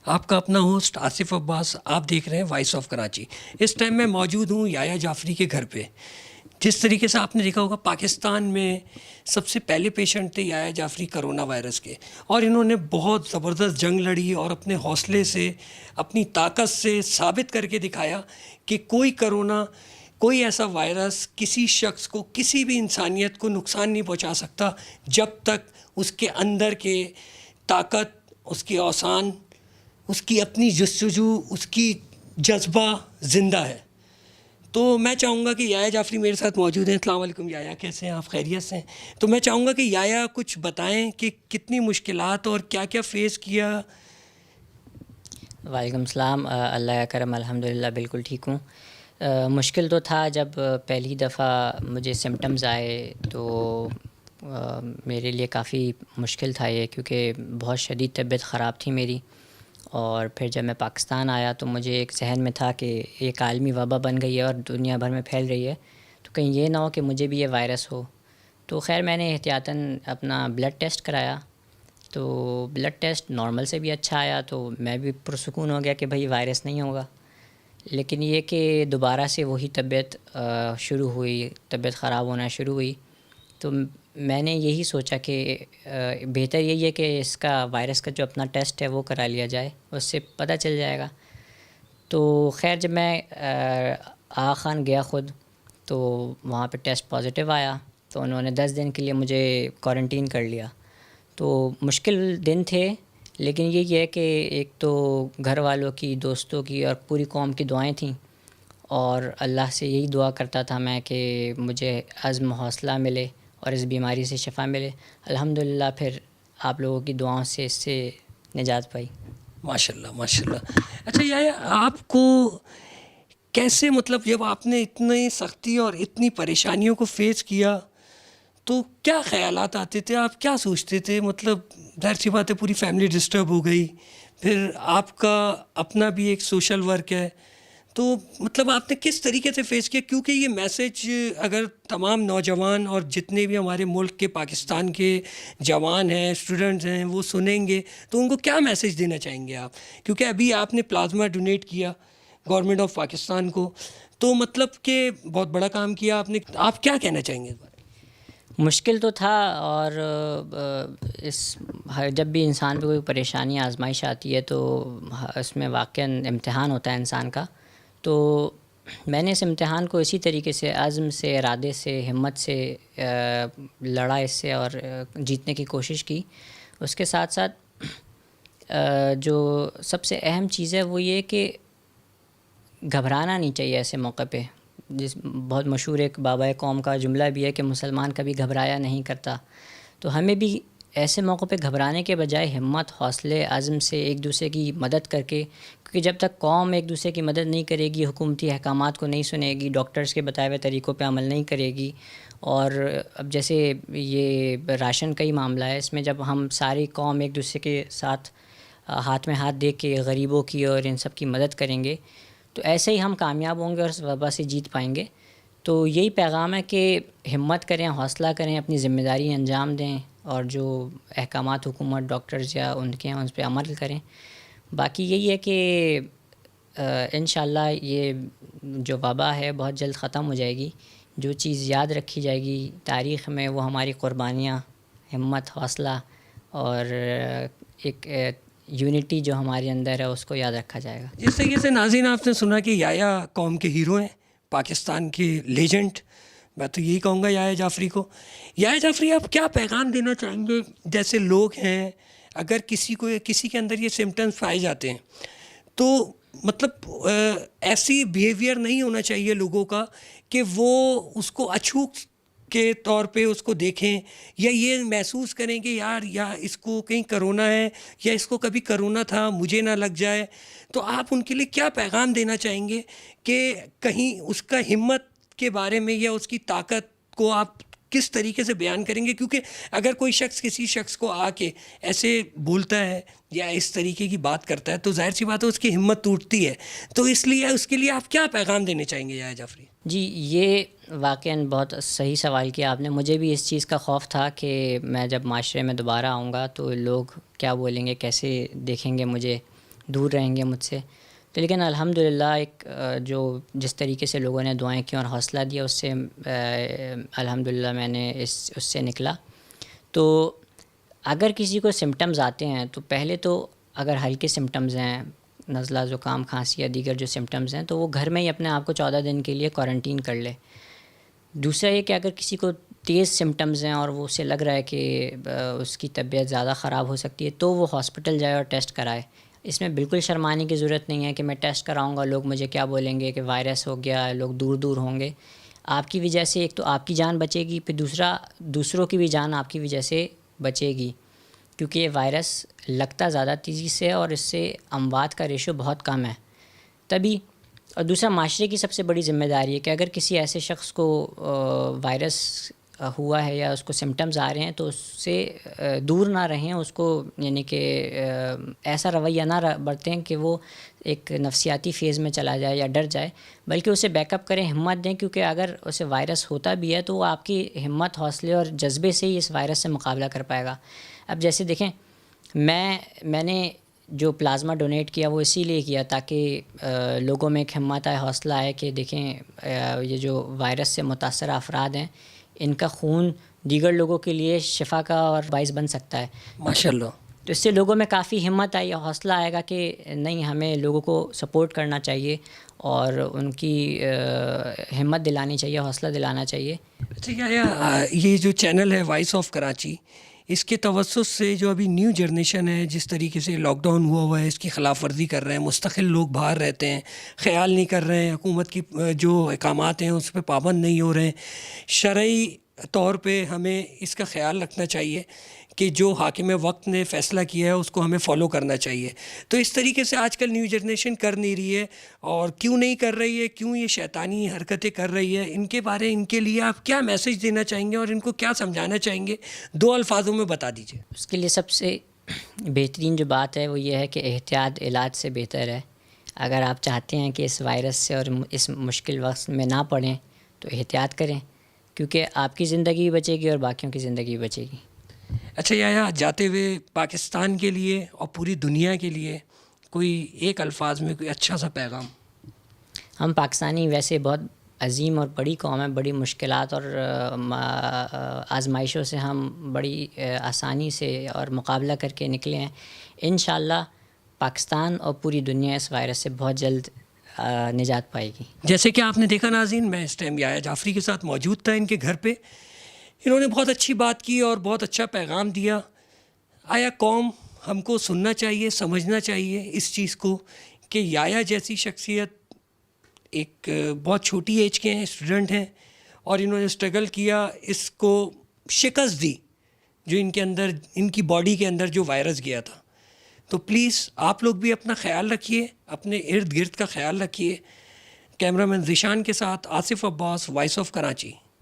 آپ کا اپنا ہوسٹ آصف عباس. آپ دیکھ رہے ہیں وائس آف کراچی. اس ٹائم میں موجود ہوں یحییٰ جعفری کے گھر پہ. جس طریقے سے آپ نے دیکھا ہوگا پاکستان میں سب سے پہلے پیشنٹ تھے یحییٰ جعفری کرونا وائرس کے, اور انہوں نے بہت زبردست جنگ لڑی اور اپنے حوصلے سے اپنی طاقت سے ثابت کر کے دکھایا کہ کوئی ایسا وائرس کسی شخص کو, کسی بھی انسانیت کو نقصان نہیں پہنچا سکتا جب تک اس کے اندر کے طاقت, اس کی اوسان, اس کی اپنی جستجو, اس کی جذبہ زندہ ہے. تو میں چاہوں گا کہ یحییٰ جعفری میرے ساتھ موجود ہیں. السلام علیکم یحییٰ, کیسے ہیں آپ؟ خیریت سے ہیں؟ تو میں چاہوں گا کہ یحییٰ کچھ بتائیں کہ کتنی مشکلات اور کیا کیا فیس کیا. وعلیکم السلام. اللہ کا کرم, الحمدللہ بالکل ٹھیک ہوں. مشکل تو تھا جب پہلی دفعہ مجھے سمٹمز آئے تو میرے لیے کافی مشکل تھا یہ, کیونکہ بہت شدید طبیعت خراب تھی میری. اور پھر جب میں پاکستان آیا تو مجھے ایک ذہن میں تھا کہ ایک عالمی وبا بن گئی ہے اور دنیا بھر میں پھیل رہی ہے, تو کہیں یہ نہ ہو کہ مجھے بھی یہ وائرس ہو. تو خیر میں نے احتیاطاً اپنا بلڈ ٹیسٹ کرایا, تو بلڈ ٹیسٹ نارمل سے بھی اچھا آیا, تو میں بھی پرسکون ہو گیا کہ بھائی وائرس نہیں ہوگا. لیکن یہ کہ دوبارہ سے وہی طبیعت شروع ہوئی, طبیعت خراب ہونا شروع ہوئی. تو میں نے یہی سوچا کہ بہتر یہی ہے کہ اس کا وائرس کا جو اپنا ٹیسٹ ہے وہ کرا لیا جائے, اس سے پتہ چل جائے گا. تو خیر جب میں آغا خان گیا خود, تو وہاں پہ ٹیسٹ پازیٹیو آیا, تو انہوں نے 10 دن کے لیے مجھے کوارنٹین کر لیا. تو مشکل دن تھے, لیکن یہ ہے کہ ایک تو گھر والوں کی, دوستوں کی اور پوری قوم کی دعائیں تھیں, اور اللہ سے یہی دعا کرتا تھا میں کہ مجھے عزم حوصلہ ملے اور اس بیماری سے شفا ملے. الحمدللہ پھر آپ لوگوں کی دعاؤں سے اس سے نجات پائی. ماشاء اللہ ماشاء اللہ. اچھا یحییٰ, آپ کو کیسے, مطلب جب آپ نے اتنی سختی اور اتنی پریشانیوں کو فیس کیا تو کیا خیالات آتے تھے, آپ کیا سوچتے تھے؟ مطلب ظاہر سی بات ہے پوری فیملی ڈسٹرب ہو گئی, پھر آپ کا اپنا بھی ایک سوشل ورک ہے, تو مطلب آپ نے کس طریقے سے فیس کیا؟ کیونکہ یہ میسج اگر تمام نوجوان اور جتنے بھی ہمارے ملک کے, پاکستان کے جوان ہیں, اسٹوڈنٹس ہیں, وہ سنیں گے تو ان کو کیا میسج دینا چاہیں گے آپ؟ کیونکہ ابھی آپ نے پلازما ڈونیٹ کیا گورنمنٹ آف پاکستان کو, تو مطلب کہ بہت بڑا کام کیا آپ نے. آپ کیا کہنا چاہیں گے اس بارے میں؟ مشکل تو تھا, اور جب بھی انسان پہ کوئی پریشانی آزمائش آتی ہے تو اس میں واقعاً امتحان ہوتا ہے انسان کا. تو میں نے اس امتحان کو اسی طریقے سے عزم سے, ارادے سے, ہمت سے لڑا اس سے اور جیتنے کی کوشش کی. اس کے ساتھ ساتھ جو سب سے اہم چیز ہے وہ یہ کہ گھبرانا نہیں چاہیے ایسے موقع پہ. بہت مشہور ایک بابا قوم کا جملہ بھی ہے کہ مسلمان کبھی گھبرایا نہیں کرتا. تو ہمیں بھی ایسے موقع پہ گھبرانے کے بجائے ہمت, حوصلے, عزم سے ایک دوسرے کی مدد کر کے, کیونکہ جب تک قوم ایک دوسرے کی مدد نہیں کرے گی, حکومتی احکامات کو نہیں سنے گی, ڈاکٹرز کے بتائے ہوئے طریقوں پہ عمل نہیں کرے گی, اور اب جیسے یہ راشن کا ہی معاملہ ہے, اس میں جب ہم ساری قوم ایک دوسرے کے ساتھ ہاتھ میں ہاتھ دے کے غریبوں کی اور ان سب کی مدد کریں گے, تو ایسے ہی ہم کامیاب ہوں گے اور اس وبا سے جیت پائیں گے. تو یہی پیغام ہے کہ ہمت کریں, حوصلہ کریں, اپنی ذمہ داری انجام دیں, اور جو احکامات حکومت, ڈاکٹرز یا ان کے ہیں ان پہ عمل کریں. باقی یہی ہے کہ انشاءاللہ یہ جو وبا ہے بہت جلد ختم ہو جائے گی. جو چیز یاد رکھی جائے گی تاریخ میں وہ ہماری قربانیاں, ہمت, حوصلہ اور ایک یونٹی جو ہمارے اندر ہے اس کو یاد رکھا جائے گا. جس طریقے سے ناظرین آپ نے سنا کہ یحییٰ قوم کے ہیرو ہیں, پاکستان کے لیجنڈ, میں تو یہی کہوں گا یحییٰ جعفری کو. یحییٰ جعفری, آپ کیا پیغام دینا چاہیں گے؟ جیسے لوگ ہیں, اگر کسی کے اندر یہ سمٹمز پائے جاتے ہیں تو مطلب ایسی بیہیویئر نہیں ہونا چاہیے لوگوں کا کہ وہ اس کو اچھوت کے طور پہ اس کو دیکھیں, یا یہ محسوس کریں کہ یار یا اس کو کہیں کرونا ہے, یا اس کو کبھی کرونا تھا مجھے نہ لگ جائے. تو آپ ان کے لیے کیا پیغام دینا چاہیں گے کہ کہیں اس کا ہمت کے بارے میں یا اس کی طاقت کو آپ کس طریقے سے بیان کریں گے؟ کیونکہ اگر کوئی شخص کسی شخص کو آ کے ایسے بولتا ہے یا اس طریقے کی بات کرتا ہے تو ظاہر سی بات ہے اس کی ہمت ٹوٹتی ہے. تو اس لیے اس کے لیے آپ کیا پیغام دینے چاہیں گے یحییٰ جعفری؟ جی, یہ واقعاً بہت صحیح سوال کیا آپ نے. مجھے بھی اس چیز کا خوف تھا کہ میں جب معاشرے میں دوبارہ آؤں گا تو لوگ کیا بولیں گے, کیسے دیکھیں گے مجھے, دور رہیں گے مجھ سے. تو لیکن الحمدللہ ایک جو جس طریقے سے لوگوں نے دعائیں کی اور حوصلہ دیا اس سے الحمدللہ میں نے اس سے نکلا. تو اگر کسی کو سمٹمز آتے ہیں تو پہلے تو اگر ہلکے سمٹمز ہیں, نزلہ زکام کھانسی یا دیگر جو سمٹمز ہیں, تو وہ گھر میں ہی اپنے آپ کو 14 دن کے لیے کوارنٹین کر لے. دوسرا یہ کہ اگر کسی کو تیز سمٹمز ہیں اور وہ اسے لگ رہا ہے کہ اس کی طبیعت زیادہ خراب ہو سکتی ہے تو وہ ہاسپٹل جائے اور ٹیسٹ کرائے. اس میں بالکل شرمانے کی ضرورت نہیں ہے کہ میں ٹیسٹ کراؤں گا, لوگ مجھے کیا بولیں گے کہ وائرس ہو گیا, لوگ دور دور ہوں گے. آپ کی وجہ سے ایک تو آپ کی جان بچے گی, پھر دوسرا دوسروں کی بھی جان آپ کی وجہ سے بچے گی, کیونکہ یہ وائرس لگتا زیادہ تیزی سے اور اس سے اموات کا ریشو بہت کم ہے تبھی. اور دوسرا معاشرے کی سب سے بڑی ذمہ داری ہے کہ اگر کسی ایسے شخص کو وائرس ہوا ہے یا اس کو سمٹمز آ رہے ہیں تو اس سے دور نہ رہیں, اس کو یعنی کہ ایسا رویہ نہ برتیں کہ وہ ایک نفسیاتی فیز میں چلا جائے یا ڈر جائے, بلکہ اسے بیک اپ کریں, ہمت دیں, کیونکہ اگر اسے وائرس ہوتا بھی ہے تو وہ آپ کی ہمت, حوصلے اور جذبے سے ہی اس وائرس سے مقابلہ کر پائے گا. اب جیسے دیکھیں, میں نے جو پلازما ڈونیٹ کیا وہ اسی لیے کیا تاکہ لوگوں میں ایک ہمت آئے, حوصلہ آئے کہ دیکھیں یہ جو وائرس سے متاثرہ افراد ہیں ان کا خون دیگر لوگوں کے لیے شفا کا اور باعث بن سکتا ہے. ماشاءاللہ. تو اس سے لوگوں میں کافی ہمت آئی, حوصلہ آئے گا کہ نہیں, ہمیں لوگوں کو سپورٹ کرنا چاہیے اور ان کی ہمت دلانی چاہیے, حوصلہ دلانا چاہیے. اچھا یہ جو چینل ہے وائس آف کراچی, اس کے توسط سے جو ابھی نیو جنریشن ہے, جس طریقے سے لاک ڈاؤن ہوا ہے اس کی خلاف ورزی کر رہے ہیں, مستقل لوگ باہر رہتے ہیں, خیال نہیں کر رہے ہیں, حکومت کی جو احکامات ہیں اس پہ پابند نہیں ہو رہے ہیں. شرعی طور پہ ہمیں اس کا خیال رکھنا چاہیے کہ جو حاکم وقت نے فیصلہ کیا ہے اس کو ہمیں فالو کرنا چاہیے. تو اس طریقے سے آج کل نیو جنریشن کر نہیں رہی ہے, اور کیوں نہیں کر رہی ہے, کیوں یہ شیطانی حرکتیں کر رہی ہے, ان کے لیے آپ کیا میسج دینا چاہیں گے اور ان کو کیا سمجھانا چاہیں گے, 2 الفاظوں میں بتا دیجیے. اس کے لیے سب سے بہترین جو بات ہے وہ یہ ہے کہ احتیاط علاج سے بہتر ہے. اگر آپ چاہتے ہیں کہ اس وائرس سے اور اس مشکل وقت میں نہ پڑیں تو احتیاط کریں, کیونکہ آپ کی زندگی بچے گی اور باقیوں کی زندگی بچے گی. اچھا یحییٰ, جاتے ہوئے پاکستان کے لیے اور پوری دنیا کے لیے کوئی ایک الفاظ میں کوئی اچھا سا پیغام. ہم پاکستانی ویسے بہت عظیم اور بڑی قوم ہے, بڑی مشکلات اور آزمائشوں سے ہم بڑی آسانی سے اور مقابلہ کر کے نکلے ہیں. انشاءاللہ پاکستان اور پوری دنیا اس وائرس سے بہت جلد نجات پائے گی. جیسے کہ آپ نے دیکھا ناظرین, میں اس ٹائم یحییٰ جعفری کے ساتھ موجود تھا ان کے گھر پہ. انہوں نے بہت اچھی بات کی اور بہت اچھا پیغام دیا. آیا قوم ہم کو سننا چاہیے, سمجھنا چاہیے اس چیز کو کہ یحییٰ جیسی شخصیت ایک بہت چھوٹی ایج کے ہیں, اسٹوڈنٹ ہیں, اور انہوں نے اسٹرگل کیا, اس کو شکست دی جو ان کے اندر, ان کی باڈی کے اندر جو وائرس گیا تھا. تو پلیز آپ لوگ بھی اپنا خیال رکھیے, اپنے ارد گرد کا خیال رکھیے. کیمرہ مین ذیشان کے ساتھ آصف عباس, وائس آف کراچی.